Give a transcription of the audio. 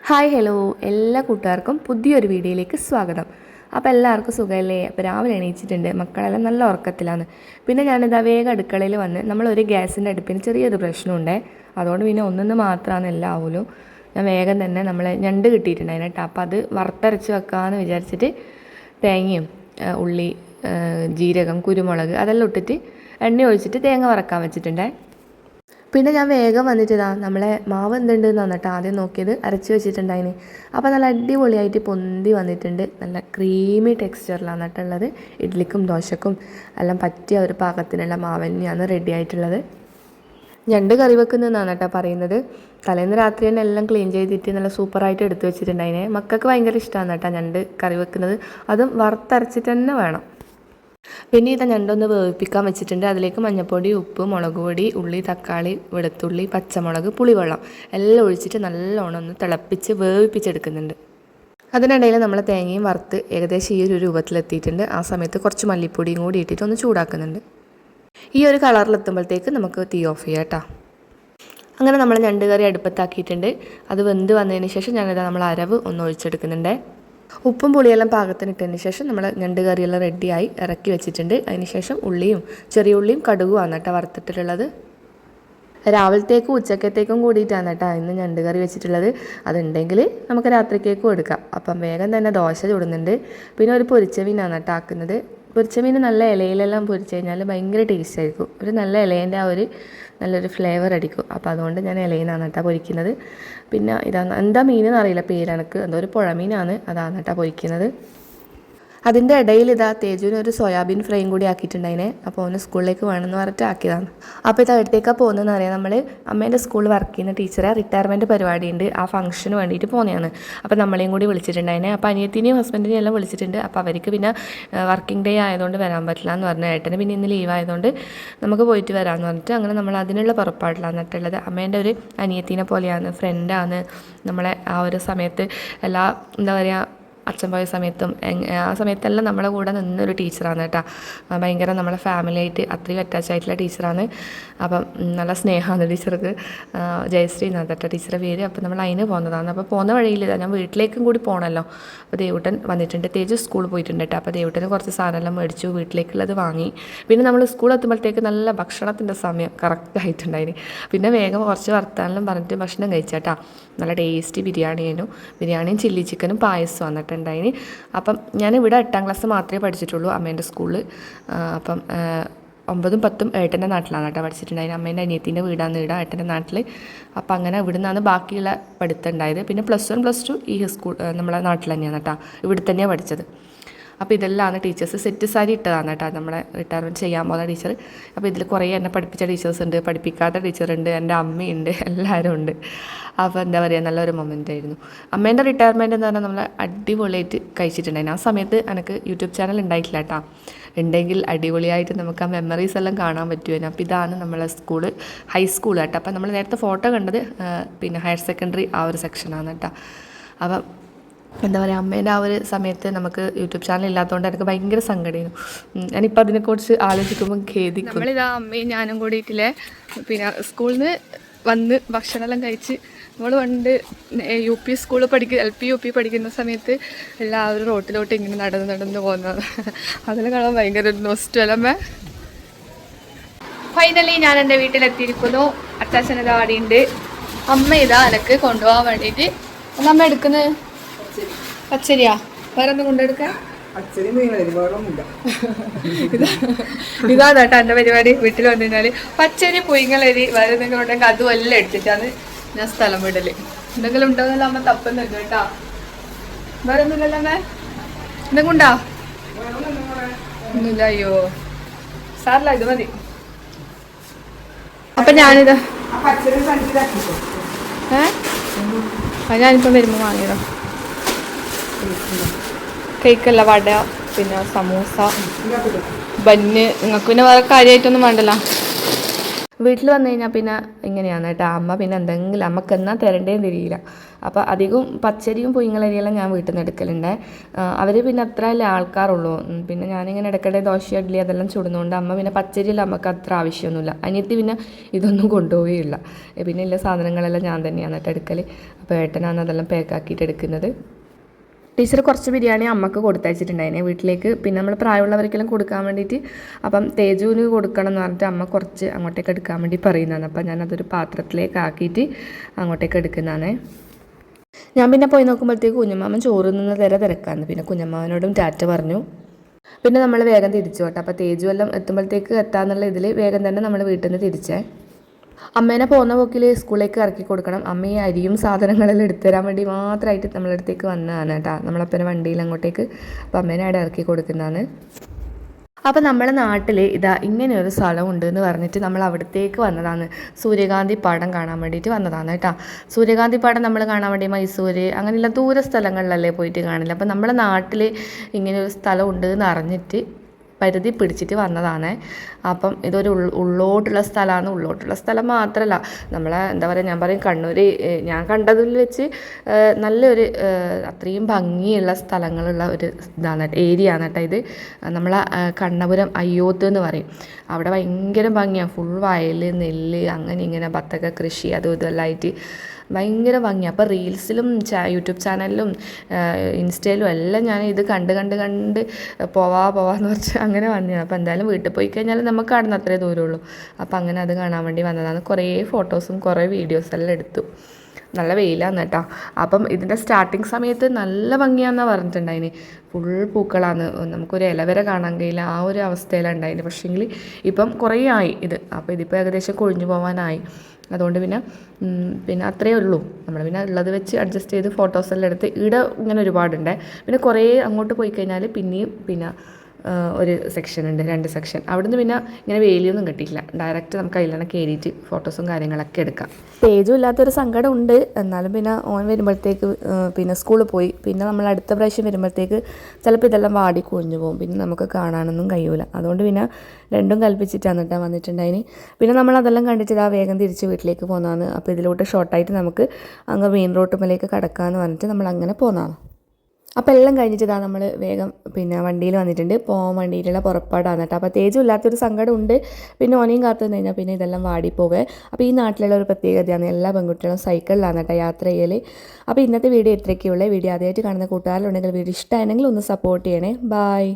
Hi hello എല്ലാ കൂട്ടുകാർക്കും പുതിയൊരു വീഡിയോയിലേക്ക് സ്വാഗതം. അപ്പോൾ എല്ലാവർക്കും സുഖമല്ലേ? അപ്പോൾ രാവിലെ എണീച്ചിട്ടുണ്ട്, മക്കളെല്ലാം നല്ല ഉറക്കത്തിലാണ്. പിന്നെ ഞാനിതാ വേഗം അടുക്കളയിൽ വന്ന് നമ്മളൊരു ഗ്യാസിൻ്റെ അടുപ്പിന് ചെറിയൊരു പ്രശ്നമുണ്ടേ, അതുകൊണ്ട് പിന്നെ ഒന്നൊന്ന് മാത്രമാണ് എല്ലാം ആവുമല്ലോ. ഞാൻ വേഗം തന്നെ നമ്മൾ ഞണ്ട് കിട്ടിയിട്ടുണ്ടായിരുന്നു കേട്ടോ, അപ്പോൾ അത് വറുത്തരച്ച് വെക്കാമെന്ന് വിചാരിച്ചിട്ട് തേങ്ങയും ഉള്ളി, ജീരകം, കുരുമുളക് അതെല്ലാം ഇട്ടിട്ട് എണ്ണ ഒഴിച്ചിട്ട് തേങ്ങ വറക്കാൻ വെച്ചിട്ടുണ്ടേ. പിന്നെ ഞാൻ വേഗം വന്നിട്ടിതാ നമ്മളെ മാവ് എന്തുണ്ട് എന്നിട്ട് ആദ്യം നോക്കിയത് അരച്ച് വെച്ചിട്ടുണ്ടായിന്. അപ്പോൾ നല്ല അടിപൊളിയായിട്ട് പൊന്തി വന്നിട്ടുണ്ട്, നല്ല ക്രീമി ടെക്സ്ചറിലാണ് എന്നിട്ടുള്ളത്. ഇഡ്ലിക്കും ദോശക്കും എല്ലാം പറ്റിയ ഒരു പാകത്തിനുള്ള മാവ് തന്നെയാണ് റെഡി ആയിട്ടുള്ളത്. ഞണ്ട് കറി വെക്കുന്നതെന്നാണ് കേട്ടോ പറയുന്നത്. തലേന്ന് രാത്രി തന്നെ എല്ലാം ക്ലീൻ ചെയ്തിട്ട് നല്ല സൂപ്പറായിട്ട് എടുത്ത് വെച്ചിട്ടുണ്ടായിനെ. മക്കൾക്ക് ഭയങ്കര ഇഷ്ടമാണ് കേട്ടോ ഞണ്ട് കറി വെക്കുന്നത്, അതും വറുത്തരച്ചിട്ട് തന്നെ വേണം. പിന്നെ ഇത് ഞണ്ടൊന്ന് വേവിപ്പിക്കാൻ വെച്ചിട്ടുണ്ട്. അതിലേക്ക് മഞ്ഞൾപ്പൊടി, ഉപ്പ്, മുളക് പൊടി, ഉള്ളി, തക്കാളി, വെളുത്തുള്ളി, പച്ചമുളക്, പുളിവെള്ളം എല്ലാം ഒഴിച്ചിട്ട് നല്ലോണം ഒന്ന് തിളപ്പിച്ച് വേവിപ്പിച്ചെടുക്കുന്നുണ്ട്. അതിനിടയിൽ നമ്മൾ തേങ്ങയും വറുത്ത് ഏകദേശം ഈ ഒരു രൂപത്തിലെത്തിയിട്ടുണ്ട്. ആ സമയത്ത് കുറച്ച് മല്ലിപ്പൊടിയും കൂടി ഇട്ടിട്ട് ഒന്ന് ചൂടാക്കുന്നുണ്ട്. ഈ ഒരു കളറിലെത്തുമ്പോഴത്തേക്ക് നമുക്ക് തീ ഓഫ് ചെയ്യാം കേട്ടോ. അങ്ങനെ നമ്മൾ ഞണ്ട് കറി അടുപ്പത്താക്കിയിട്ടുണ്ട്. അത് വെന്ത് വന്നതിന് ശേഷം ഞാനിതാ നമ്മൾ അരവ് ഒന്ന് ഒഴിച്ചെടുക്കുന്നുണ്ട്. ഉപ്പും പുളിയെല്ലാം പാകത്തിനിട്ടതിന് ശേഷം നമ്മൾ ഞണ്ട് കറിയെല്ലാം റെഡിയായി ഇറക്കി വെച്ചിട്ടുണ്ട്. അതിന് ശേഷം ഉള്ളിയും ചെറിയ ഉള്ളിയും കടുകുമാണ് കേട്ടോ വറുത്തിട്ടുള്ളത്. രാവിലത്തേക്കും ഉച്ചക്കത്തേക്കും കൂടിയിട്ടാണ് കേട്ടോ ഇന്ന് ഞണ്ട് കറി വെച്ചിട്ടുള്ളത്. അതുണ്ടെങ്കിൽ നമുക്ക് രാത്രിക്കേക്കും എടുക്കാം. അപ്പം വേഗം തന്നെ ദോശ ചുടുന്നുണ്ട്. പിന്നെ ഒരു പൊരിച്ച മീനാണ് കേട്ടോ ആക്കുന്നത്. പൊരിച്ച മീൻ നല്ല ഇലയിലെല്ലാം പൊരിച്ച് കഴിഞ്ഞാൽ ഭയങ്കര ടേസ്റ്റ് ആയിരിക്കും. ഒരു നല്ല ഇലേൻ്റെ ആ ഒരു നല്ലൊരു ഫ്ലേവർ അടിക്കും. അപ്പോൾ അതുകൊണ്ട് ഞാൻ ഇലയിനാണ് കേട്ടോ പൊരിക്കുന്നത്. പിന്നെ ഇതാണ് എന്താ മീനെന്ന് അറിയില്ല പേരെനക്ക്, എന്തോ ഒരു പുഴമീനാണ്, അതാണ് കേട്ടോ പൊരിക്കുന്നത്. അതിൻ്റെ ഇടയിൽ ഇതാ തേജുവിന് ഒരു സോയാബീൻ ഫ്രൈയും കൂടി ആക്കിയിട്ടുണ്ടായിനെ. അപ്പോൾ ഒന്ന് സ്കൂളിലേക്ക് വേണമെന്ന് പറഞ്ഞിട്ട് ആക്കിയതാണ്. അപ്പോൾ ഇത് അടുത്തേക്കാണ് പോകുന്നതെന്ന് അറിയാം. നമ്മൾ അമ്മേൻ്റെ സ്കൂളിൽ വർക്ക് ചെയ്യുന്ന ടീച്ചറെ റിട്ടയർമെൻറ്റ് പരിപാടിയുണ്ട്, ആ ഫംഗ്ഷന് വേണ്ടിയിട്ട് പോകുന്നതാണ്. അപ്പോൾ നമ്മളെയും കൂടി വിളിച്ചിട്ടുണ്ടായിനെ. അപ്പോൾ അനിയത്തിനെയും ഹസ്ബൻഡിനെയും എല്ലാം വിളിച്ചിട്ടുണ്ട്. അപ്പോൾ അവർക്ക് പിന്നെ വർക്കിംഗ് ഡേ ആയതുകൊണ്ട് വരാൻ പറ്റില്ല എന്ന് പറഞ്ഞു. ഏട്ടന് പിന്നെ ഇന്ന് ലീവ് ആയതുകൊണ്ട് നമുക്ക് പോയിട്ട് വരാമെന്ന് പറഞ്ഞിട്ട് അങ്ങനെ നമ്മൾ അതിനുള്ള പുറപ്പാടിലാണ് എന്നിട്ടുള്ളത്. അമ്മേൻ്റെ ഒരു അനിയത്തിനെ പോലെയാണ്, ഫ്രണ്ടാണ്. നമ്മളെ ആ ഒരു സമയത്ത് എല്ലാ എന്താ പറയുക അച്ഛൻ പോയ സമയത്തും ആ സമയത്തെല്ലാം നമ്മളെ കൂടെ നിന്നൊരു ടീച്ചറാണ് കേട്ടോ. ഭയങ്കര നമ്മളെ ഫാമിലിയായിട്ട് അത്രയും അറ്റാച്ച് ആയിട്ടുള്ള ടീച്ചറാണ്. അപ്പം നല്ല സ്നേഹമാണ് ടീച്ചർക്ക്. ജയശ്രീ എന്നാണ് കേട്ടോ ടീച്ചറെ പേര്. അപ്പം നമ്മൾ അതിന് പോകുന്നതാണ്. അപ്പോൾ പോകുന്ന വഴിയിൽ ഞാൻ വീട്ടിലേക്കും കൂടി പോകണമല്ലോ. അപ്പോൾ ദേവൂട്ടൻ വന്നിട്ടുണ്ട്, തേജു സ്കൂളിൽ പോയിട്ടുണ്ട് കേട്ടോ. അപ്പോൾ ദേവൂട്ടന് കുറച്ച് സാധനമെല്ലാം മേടിച്ചു, വീട്ടിലേക്കുള്ളത് വാങ്ങി. പിന്നെ നമ്മൾ സ്കൂളിൽ എത്തുമ്പോഴത്തേക്ക് നല്ല ഭക്ഷണത്തിൻ്റെ സമയം കറക്റ്റായിട്ടുണ്ടായിന്. പിന്നെ വേഗം കുറച്ച് വർത്താനെല്ലാം പറഞ്ഞിട്ട് ഭക്ഷണം കഴിച്ചേട്ടാ. നല്ല ടേസ്റ്റി ബിരിയാണിയും ചില്ലി ചിക്കനും പായസം വന്നിട്ടുണ്ടായിന്. അപ്പം ഞാനിവിടെ 8ാം ക്ലാസ് മാത്രമേ പഠിച്ചിട്ടുള്ളൂ അമ്മേൻ്റെ സ്കൂളിൽ. അപ്പം 9ഉം 10ഉം ഏട്ടൻ്റെ നാട്ടിലാണ് കേട്ടോ പഠിച്ചിട്ടുണ്ടായിരുന്നു. അമ്മേൻ്റെ അനിയത്തിൻ്റെ വീടാണ് ഇവിടെ ഏട്ടൻ്റെ നാട്ടിൽ. അപ്പം അങ്ങനെ ഇവിടെ നിന്നാണ് ബാക്കിയുള്ള പഠിത്തം ഉണ്ടായത്. പിന്നെ +1 +2 ഈ സ്കൂൾ നമ്മളെ നാട്ടിൽ തന്നെയാണ് കേട്ടോ, ഇവിടെ തന്നെയാണ് പഠിച്ചത്. അപ്പോൾ ഇതെല്ലാമാണ് ടീച്ചേഴ്സ് സെറ്റ് സാരി ഇട്ടതാണ് കേട്ടോ നമ്മളെ റിട്ടയർമെൻറ്റ് ചെയ്യാൻ പോകുന്ന ടീച്ചർ. അപ്പോൾ ഇതിൽ കുറേ എന്നെ പഠിപ്പിച്ച ടീച്ചേഴ്സ് ഉണ്ട്, പഠിപ്പിക്കാത്ത ടീച്ചറുണ്ട്, എൻ്റെ അമ്മയുണ്ട്, എല്ലാവരും ഉണ്ട്. അപ്പോൾ എന്താ പറയുക നല്ലൊരു മൊമെൻ്റ് ആയിരുന്നു. അമ്മേൻ്റെ റിട്ടയർമെൻറ്റ് എന്ന് പറഞ്ഞാൽ നമ്മൾ അടിപൊളിയായിട്ട് കഴിച്ചിട്ടുണ്ടായിരുന്നു. ആ സമയത്ത് എനിക്ക് യൂട്യൂബ് ചാനൽ ഉണ്ടായിട്ടില്ല കേട്ടോ. ഉണ്ടെങ്കിൽ അടിപൊളിയായിട്ട് നമുക്ക് ആ മെമ്മറീസ് എല്ലാം കാണാൻ പറ്റുമായിരുന്നു. അപ്പോൾ ഇതാണ് നമ്മളെ സ്കൂള്, ഹൈസ്കൂൾ കേട്ടോ. അപ്പോൾ നമ്മൾ നേരത്തെ ഫോട്ടോ കണ്ടത് പിന്നെ ഹയർ സെക്കൻഡറി ആ ഒരു സെക്ഷനാണ് കേട്ടോ. അപ്പം എന്താ പറയുക അമ്മേൻ്റെ ആ ഒരു സമയത്ത് നമുക്ക് യൂട്യൂബ് ചാനൽ ഇല്ലാത്തതുകൊണ്ട് എനിക്ക് ഭയങ്കര സങ്കടമായിരുന്നു. ഞാനിപ്പോൾ അതിനെക്കുറിച്ച് ആലോചിക്കുമ്പോൾ ഖേദിക്കും. നമ്മളിതാ അമ്മയും ഞാനും കൂടിയിട്ടില്ലേ പിന്നെ സ്കൂളിൽ നിന്ന് വന്ന് ഭക്ഷണമെല്ലാം കഴിച്ച് നമ്മൾ പണ്ട് LP UP പഠിക്കുന്ന സമയത്ത് എല്ലാവരും റോട്ടിലോട്ട് ഇങ്ങനെ നടന്ന് പോകുന്നത് അതിൽ കാണാൻ ഭയങ്കര ഒരു നൊസ്റ്റലമ്മ. ഫൈനലി ഞാൻ എൻ്റെ വീട്ടിലെത്തിയിരിക്കുന്നു. അച്ചാച്ചനതാ വാടിയുണ്ട്. അമ്മ ഇതാ എനിക്ക് കൊണ്ടുപോകാൻ വേണ്ടിയിട്ട് അമ്മ എടുക്കുന്നത് പച്ചരിയാ, വേറെ ഒന്നും കൊണ്ടെടുക്കാൻ ഇതാണ് കേട്ടോ എൻ്റെ പരിപാടി. വീട്ടിൽ വന്നു കഴിഞ്ഞാൽ പച്ചരി പുയിങ്ങലരി വേറെ എന്തെങ്കിലും ഉണ്ടെങ്കിൽ അതും എല്ലാം എടുത്തിട്ടാണ് ഞാൻ സ്ഥലം വിടല്. എന്തെങ്കിലും ഉണ്ടോന്നല്ല അമ്മ തപ്പുന്നുണ്ട് കേട്ടോ. വേറെ ഒന്നുമില്ലല്ലോ അമ്മ, എന്തെങ്കിലും ഉണ്ടോ? ഒന്നുമില്ല, അയ്യോ സാറില്ല, ഇത് മതി. അപ്പൊ ഞാനിത് ഞാനിപ്പം വരുമ്പോൾ വാങ്ങിയതോ കേക്കല്ല, വട, പിന്നെ സമൂസ, ബന്ന്. നിങ്ങൾക്ക് പിന്നെ വേറെ കാര്യമായിട്ടൊന്നും വേണ്ടല്ലോ. വീട്ടിൽ വന്നു കഴിഞ്ഞാൽ പിന്നെ ഇങ്ങനെയാണ് കേട്ടോ. അമ്മ പിന്നെ എന്തെങ്കിലും അമ്മക്ക് എന്നാൽ തരണ്ടേന്ന് തിരിയില്ല. അപ്പോൾ അധികവും പച്ചരിയും പുഴുങ്ങലരിയെല്ലാം ഞാൻ വീട്ടിൽ നിന്ന് എടുക്കലുണ്ട്. അവർ പിന്നെ അത്രയല്ലേ ആൾക്കാരുള്ളൂ. പിന്നെ ഞാനിങ്ങനെ ഇടയ്ക്കിടെ ദോശ ഇഡ്ഡലി അതെല്ലാം ചുടുന്നതുകൊണ്ട് അമ്മ പിന്നെ പച്ചരിയിൽ അമ്മക്ക് അത്ര ആവശ്യമൊന്നുമില്ല. അനിയത്തി പിന്നെ ഇതൊന്നും കൊണ്ടുപോവുകയില്ല. പിന്നെ എല്ലാ സാധനങ്ങളെല്ലാം ഞാൻ തന്നെയാണ് കേട്ടോ എടുക്കൽ. അപ്പോൾ ഏട്ടനാണ് അതെല്ലാം പാക്കാക്കിയിട്ട് എടുക്കുന്നത്. ടീച്ചർ കുറച്ച് ബിരിയാണി അമ്മക്ക് കൊടുത്തയച്ചിട്ടുണ്ടായിനെ വീട്ടിലേക്ക്. പിന്നെ നമ്മൾ പ്രായമുള്ളവർക്കെല്ലാം കൊടുക്കാൻ വേണ്ടിയിട്ട് അപ്പം തേജുവിന് കൊടുക്കണം എന്ന് പറഞ്ഞിട്ട് അമ്മ കുറച്ച് അങ്ങോട്ടേക്ക് എടുക്കാൻ വേണ്ടി പറയുന്നതാണ്. അപ്പം ഞാനതൊരു പാത്രത്തിലേക്ക് ആക്കിയിട്ട് അങ്ങോട്ടേക്ക് എടുക്കുന്നതാണ്. ഞാൻ പിന്നെ പോയി നോക്കുമ്പോഴത്തേക്ക് കുഞ്ഞമ്മാമൻ ചോറ് നിന്ന് തിരക്കാന്ന്. പിന്നെ കുഞ്ഞമ്മാവനോടും ടാറ്റ പറഞ്ഞു. പിന്നെ നമ്മൾ വേഗം തിരിച്ചു കേട്ടോ. അപ്പോൾ തേജു എല്ലാം എത്തുമ്പോഴത്തേക്ക് എത്താന്നുള്ള ഇതിൽ വേഗം തന്നെ നമ്മൾ വീട്ടിൽ നിന്ന് തിരിച്ചേ. അമ്മേനെ പോകുന്ന പോക്കിൽ സ്കൂളിലേക്ക് ഇറക്കി കൊടുക്കണം. അമ്മ ഈ അരിയും സാധനങ്ങളെല്ലാം എടുത്തു തരാൻ വേണ്ടി മാത്രമായിട്ട് നമ്മളടുത്തേക്ക് വന്നതാണ് കേട്ടോ. നമ്മളപ്പനെ വണ്ടിയിൽ അങ്ങോട്ടേക്ക്. അപ്പോൾ അമ്മേനെ അവിടെ ഇറക്കി കൊടുക്കുന്നതാണ്. അപ്പോൾ നമ്മളെ നാട്ടിൽ ഇതാ ഇങ്ങനെ ഒരു സ്ഥലമുണ്ട് എന്ന് പറഞ്ഞിട്ട് നമ്മൾ അവിടത്തേക്ക് വന്നതാണ്. സൂര്യകാന്തി പാടം കാണാൻ വേണ്ടിയിട്ട് വന്നതാണ് കേട്ടോ. സൂര്യകാന്തി പാടം നമ്മൾ കാണാൻ വേണ്ടി മൈസൂർ അങ്ങനെയുള്ള ദൂര സ്ഥലങ്ങളിലല്ലേ പോയിട്ട് കാണില്ല. അപ്പോൾ നമ്മളെ നാട്ടിൽ ഇങ്ങനെ ഒരു സ്ഥലം ഉണ്ട് എന്ന് അറിഞ്ഞിട്ട് പരിധി പിടിച്ചിട്ട് വന്നതാണ്. അപ്പം ഇതൊരു ഉള്ളോട്ടുള്ള സ്ഥലമാണ്. ഉള്ളോട്ടുള്ള സ്ഥലം മാത്രമല്ല, നമ്മളെ എന്താ പറയുക, ഞാൻ പറയും കണ്ണൂർ ഞാൻ കണ്ടതിൽ വെച്ച് നല്ലൊരു അത്രയും ഭംഗിയുള്ള സ്ഥലങ്ങളുള്ള ഒരു ഇതാണ് ഏരിയ ആണ് കേട്ടോ ഇത്. നമ്മളെ കണ്ണപുരം അയ്യോത്ത് എന്ന് പറയും. അവിടെ ഭയങ്കര ഭംഗിയാണ്. ഫുൾ വയൽ, നെല്ല്, അങ്ങനെ ഇങ്ങനെ ബത്തക്ക കൃഷി അതും ഇതെല്ലാം ആയിട്ട് ഭയങ്കര ഭംഗിയാണ്. അപ്പോൾ റീൽസിലും യൂട്യൂബ് ചാനലിലും ഇൻസ്റ്റയിലും എല്ലാം ഞാൻ ഇത് കണ്ട് പോവാന്ന് പറഞ്ഞ് അങ്ങനെ വന്നതാണ്. അപ്പോൾ എന്തായാലും വീട്ടിൽ പോയി കഴിഞ്ഞാൽ നമുക്ക് കാണുന്ന അത്രേ ദൂരമുള്ളൂ. അപ്പോൾ അങ്ങനെ അത് കാണാൻ വേണ്ടി വന്നതാണ്. കുറേ ഫോട്ടോസും കുറേ വീഡിയോസെല്ലാം എടുത്തു. നല്ല വെയിലാണ് കേട്ടോ. അപ്പം ഇതിൻ്റെ സ്റ്റാർട്ടിങ് സമയത്ത് നല്ല ഭംഗിയാണെന്നാണ് പറഞ്ഞിട്ടുണ്ടായിന്. ഫുൾ പൂക്കളാണ്, നമുക്കൊരു ഇല വരെ കാണാൻ കഴിയില്ല, ആ ഒരു അവസ്ഥയിലാണ് ഉണ്ടായിന്. പക്ഷേങ്കിൽ ഇപ്പം കുറേ ആയി ഇത്. അപ്പോൾ ഇതിപ്പോൾ ഏകദേശം കൊഴിഞ്ഞു പോകാനായി. അതുകൊണ്ട് പിന്നെ അത്രയേ ഉള്ളൂ. നമ്മൾ പിന്നെ ഉള്ളത് വെച്ച് അഡ്ജസ്റ്റ് ചെയ്ത് ഫോട്ടോസെല്ലാം എടുത്ത് ഇവിടെ ഇങ്ങനെ ഒരുപാടുണ്ട്. പിന്നെ കുറേ അങ്ങോട്ട് പോയി കഴിഞ്ഞാൽ പിന്നെയും ഒരു സെക്ഷൻ ഉണ്ട്, 2 സെക്ഷൻ. അവിടുന്ന് പിന്നെ ഇങ്ങനെ വേലിയൊന്നും കിട്ടിയില്ല. ഡയറക്റ്റ് നമുക്ക് അതിലാണ് കയറിയിട്ട് ഫോട്ടോസും കാര്യങ്ങളൊക്കെ എടുക്കാം. സ്റ്റേജും ഇല്ലാത്തൊരു സങ്കടം ഉണ്ട്. എന്നാലും പിന്നെ ഓൻ വരുമ്പോഴത്തേക്ക് പിന്നെ സ്കൂളിൽ പോയി. പിന്നെ നമ്മൾ അടുത്ത പ്രാവശ്യം വരുമ്പോഴത്തേക്ക് ചിലപ്പോൾ ഇതെല്ലാം വാടി കൊഴിഞ്ഞു പോകും. പിന്നെ നമുക്ക് കാണാനൊന്നും കഴിയൂല. അതുകൊണ്ട് പിന്നെ രണ്ടും കൽപ്പിച്ചിട്ടാണ് കേട്ടോ വന്നിട്ടുണ്ടായിന്. പിന്നെ നമ്മളതെല്ലാം കണ്ടിട്ട് വേഗം തിരിച്ച് വീട്ടിലേക്ക് പോകുന്നതാണ്. അപ്പോൾ ഇതിലോട്ട് ഷോർട്ടായിട്ട് നമുക്ക് അങ്ങ് മെയിൻ റോട്ടുമ്മലേക്ക് കടക്കാമെന്ന് പറഞ്ഞിട്ട് നമ്മൾ അങ്ങനെ പോകുന്നതാണ്. അപ്പോൾ എല്ലാം കഴിഞ്ഞിട്ട് നമ്മൾ വേഗം പിന്നെ വണ്ടിയിൽ വന്നിട്ടുണ്ട്. പോകാൻ വേണ്ടിയിട്ടുള്ള പുറപ്പാടാണ് കേട്ടോ. അപ്പോൾ തേജും ഇല്ലാത്തൊരു സങ്കടം ഉണ്ട്. പിന്നെ ഓനെയും കാത്തു നിന്ന് കഴിഞ്ഞാൽ പിന്നെ ഇതെല്ലാം വാടിപ്പോകെ. അപ്പോൾ ഈ നാട്ടിലുള്ള ഒരു പ്രത്യേകതയാണ്, എല്ലാ പെൺകുട്ടികളും സൈക്കിളിലാണ് കേട്ടോ യാത്ര ചെയ്യൽ. അപ്പോൾ ഇന്നത്തെ വീഡിയോ ഇത്രയൊക്കെയുള്ള വീഡിയോ ആദ്യമായിട്ട് കാണുന്ന കൂട്ടുകാരിലുണ്ടെങ്കിൽ വീഡിയോ ഇഷ്ടമായിരുന്നെങ്കിൽ ഒന്ന് സപ്പോർട്ട് ചെയ്യണേ. ബായ്.